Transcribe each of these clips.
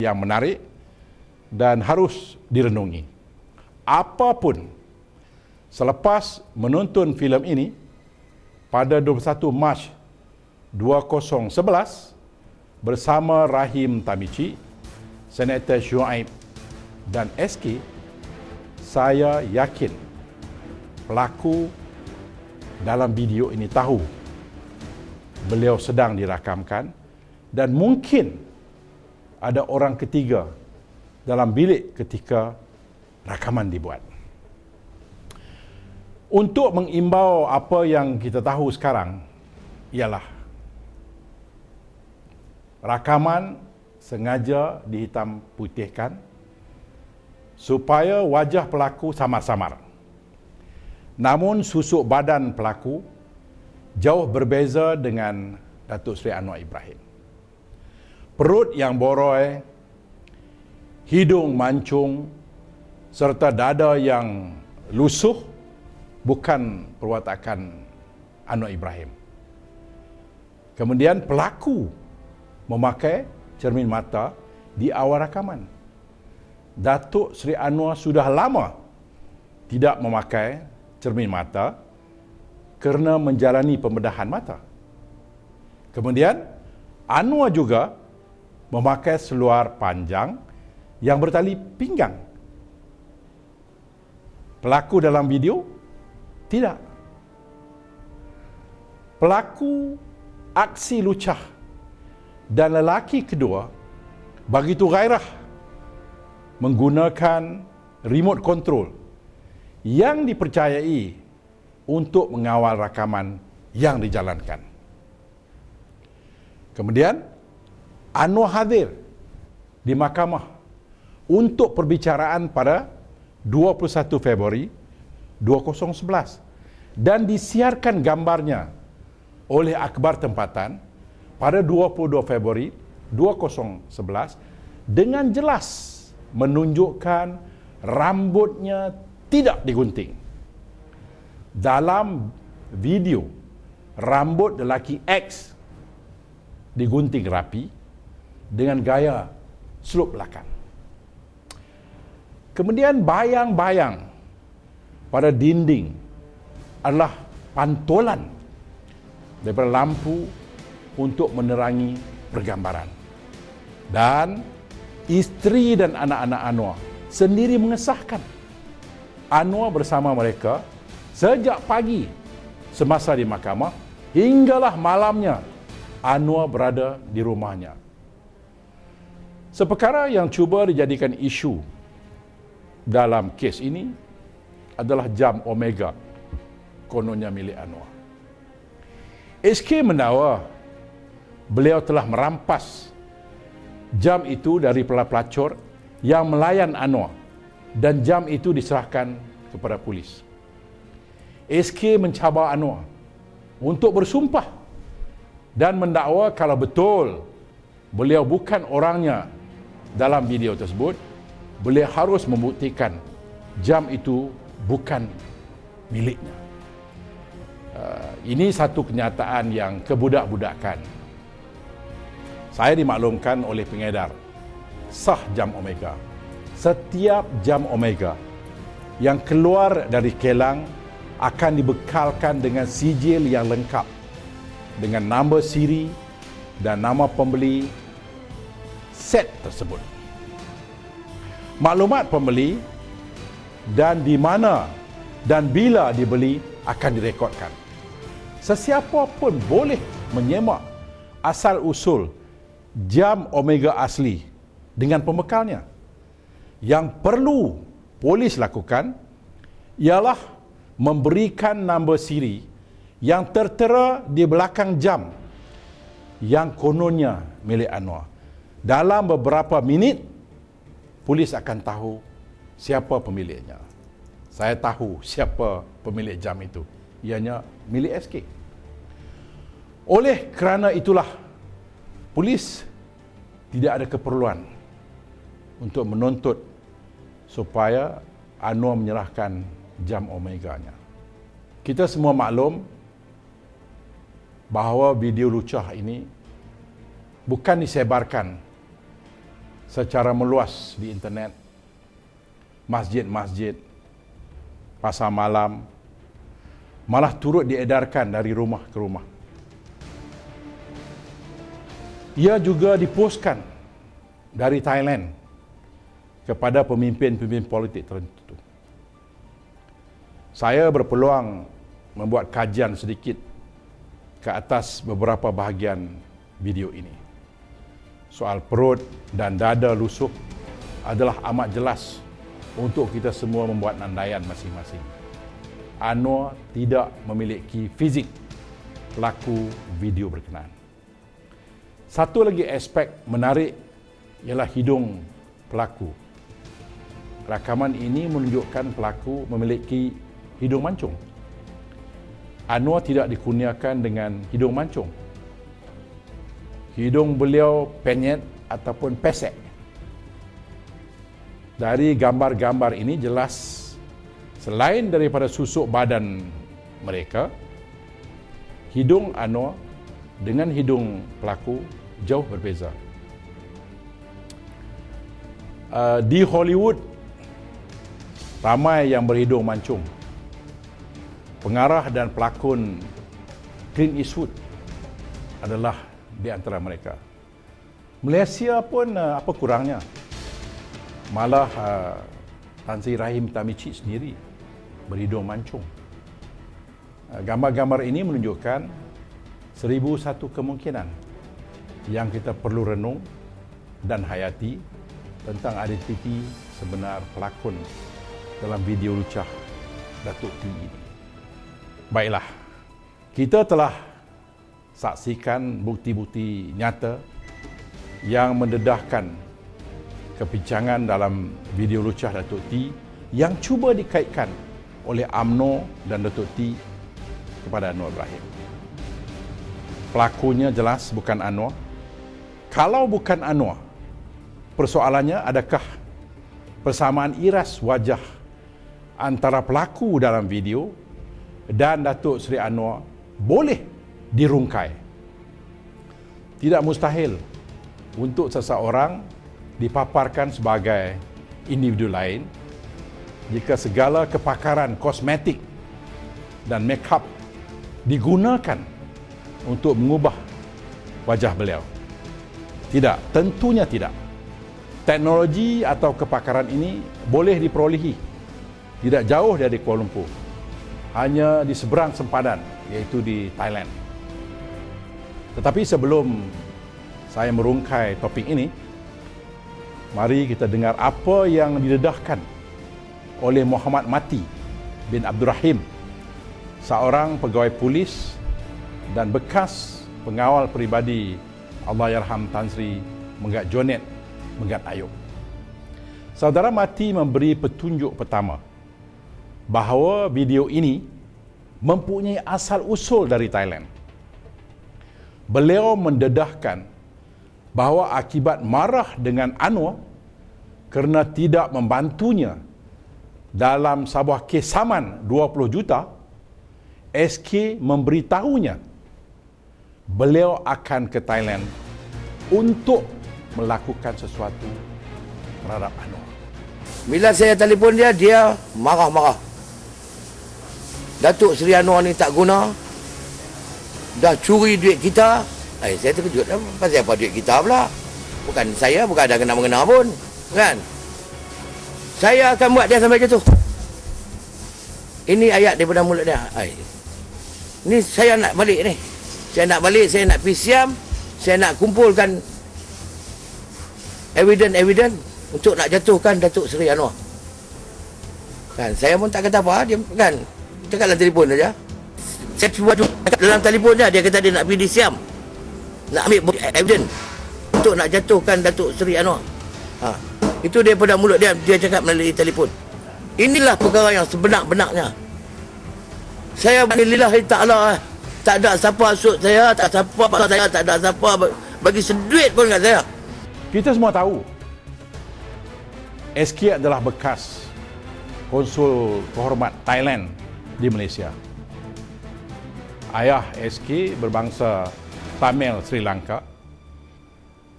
yang menarik dan harus direnungi. Apapun, selepas menonton filem ini pada 21 Mac 2011 bersama Rahim Tamici, Senator Shuaib dan SK, saya yakin pelaku dalam video ini tahu beliau sedang dirakamkan dan mungkin ada orang ketiga dalam bilik ketika rakaman dibuat. Untuk mengimbau apa yang kita tahu sekarang ialah rakaman sengaja dihitam putihkan supaya wajah pelaku samar-samar. Namun susuk badan pelaku jauh berbeza dengan Datuk Seri Anwar Ibrahim. Perut yang boroi, hidung mancung, serta dada yang lusuh bukan perwatakan Anwar Ibrahim. Kemudian pelaku memakai cermin mata di awal rakaman. Datuk Seri Anwar sudah lama tidak memakai cermin mata kerana menjalani pembedahan mata. Kemudian Anwar juga memakai seluar panjang yang bertali pinggang. Pelaku dalam video tidak. Pelaku aksi lucah dan lelaki kedua begitu gairah menggunakan remote control yang dipercayai untuk mengawal rakaman yang dijalankan. Kemudian Anwar hadir di mahkamah untuk perbicaraan pada 21 Februari 2011 dan disiarkan gambarnya oleh akhbar tempatan pada 22 Februari 2011 dengan jelas menunjukkan rambutnya tidak digunting. Dalam video, rambut lelaki X digunting rapi dengan gaya selop belakang. Kemudian bayang-bayang pada dinding adalah pantulan daripada lampu untuk menerangi pergambaran. Dan isteri dan anak-anak Anwar sendiri mengesahkan Anwar bersama mereka sejak pagi semasa di mahkamah hinggalah malamnya Anwar berada di rumahnya. Seperkara yang cuba dijadikan isu dalam kes ini adalah jam Omega, kononnya milik Anwar. SK mendakwa beliau telah merampas jam itu dari pelacur yang melayan Anwar dan jam itu diserahkan kepada polis. SK mencabar Anwar untuk bersumpah dan mendakwa kalau betul beliau bukan orangnya dalam video tersebut, beliau harus membuktikan jam itu bukan miliknya. Ini satu kenyataan yang kebudak-budakan. Saya dimaklumkan oleh pengedar sah jam Omega. Setiap jam Omega yang keluar dari kilang akan dibekalkan dengan sijil yang lengkap dengan nombor siri dan nama pembeli set tersebut. Maklumat pembeli dan di mana dan bila dibeli akan direkodkan. Sesiapa pun boleh menyemak asal-usul jam Omega asli dengan pembekalnya. Yang perlu polis lakukan ialah memberikan nombor siri yang tertera di belakang jam yang kononnya milik Anwar. Dalam beberapa minit, polis akan tahu siapa pemiliknya. Saya tahu siapa pemilik jam itu. Ianya milik SK. Oleh kerana itulah, polis tidak ada keperluan untuk menuntut supaya Anwar menyerahkan jam Omega-nya. Kita semua maklum bahawa video lucah ini bukan disebarkan secara meluas di internet, masjid-masjid, pasar malam, malah turut diedarkan dari rumah ke rumah. Ia juga dipostkan dari Thailand kepada pemimpin-pemimpin politik tertentu. Saya berpeluang membuat kajian sedikit ke atas beberapa bahagian video ini. Soal perut dan dada lusuh adalah amat jelas untuk kita semua membuat nandaian masing-masing. Anwar tidak memiliki fizik pelaku video berkenaan. Satu lagi aspek menarik ialah hidung pelaku. Rakaman ini menunjukkan pelaku memiliki hidung mancung. Anwar tidak dikurniakan dengan hidung mancung. Hidung beliau penyet ataupun pesek. Dari gambar-gambar ini jelas selain daripada susuk badan mereka, hidung Anwar dengan hidung pelaku jauh berbeza. Di Hollywood, ramai yang berhidung mancung. Pengarah dan pelakon Clint Eastwood adalah di antara mereka. Malaysia pun apa kurangnya. Malah Tan Sri Rahim Tamici sendiri berhidung mancung. Gambar-gambar ini menunjukkan 1001 kemungkinan yang kita perlu renung dan hayati tentang identiti sebenar pelakon dalam video lucah Datuk T ini. Baiklah, kita telah saksikan bukti-bukti nyata yang mendedahkan kebincangan dalam video lucah Datuk T yang cuba dikaitkan oleh UMNO dan Datuk T kepada Anwar Ibrahim. Pelakunya jelas bukan Anwar. Kalau bukan Anwar, persoalannya adakah persamaan iras wajah antara pelaku dalam video dan Datuk Seri Anwar boleh dirungkai. Tidak mustahil untuk seseorang dipaparkan sebagai individu lain jika segala kepakaran kosmetik dan make-up digunakan untuk mengubah wajah beliau. Tidak, tentunya tidak. Teknologi atau kepakaran ini boleh diperolehi tidak jauh dari Kuala Lumpur, hanya di seberang sempadan, iaitu di Thailand. Tetapi sebelum saya merungkai topik ini, mari kita dengar apa yang didedahkan oleh Muhammad Mati bin Abdul Rahim, seorang pegawai polis dan bekas pengawal peribadi Allahyarham Tan Sri Megat Jonet Megat Ayub. Saudara Mati memberi petunjuk pertama bahawa video ini mempunyai asal-usul dari Thailand. Beliau mendedahkan bahawa akibat marah dengan Anwar kerana tidak membantunya dalam sebuah kes saman 20 juta, SK memberitahunya beliau akan ke Thailand untuk melakukan sesuatu terhadap Anwar. Bila saya telefon dia, dia marah-marah. Datuk Seri Anwar ni tak guna, dah curi duit kita. Saya terkejut lah, pasal apa duit kita pula? Bukan saya, bukan ada kena-mengena pun, kan? Saya akan buat dia sampai jatuh. Ini ayat daripada mulut dia. Ni saya nak balik ni. Saya nak balik, saya nak pergi Siam, saya nak kumpulkan evidence untuk nak jatuhkan Datuk Seri Anwar. Kan, saya pun tak kata apa, dia kan cakap dalam telefon saja. Saya cuba dalam telefon saja, dia kata dia nak pergi di Siam, nak ambil evidence untuk nak jatuhkan Datuk Seri Anwar. Itu daripada mulut dia, dia cakap melalui telefon. Inilah perkara yang sebenar-benarnya. Saya lillahi ta'ala, tak ada siapa asut saya, tak ada siapa bagi seduit pun kat saya. Kita semua tahu SK adalah bekas konsul kehormat Thailand di Malaysia. Ayah SK berbangsa Tamil Sri Lanka,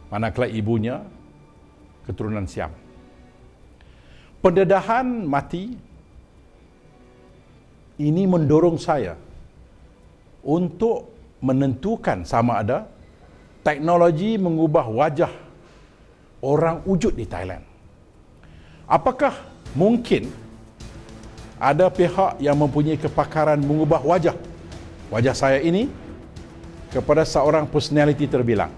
manakala ibunya keturunan Siam. Pendedahan mati ini mendorong saya untuk menentukan sama ada teknologi mengubah wajah orang wujud di Thailand. Apakah mungkin ada pihak yang mempunyai kepakaran mengubah wajah saya ini kepada seorang personality terbilang?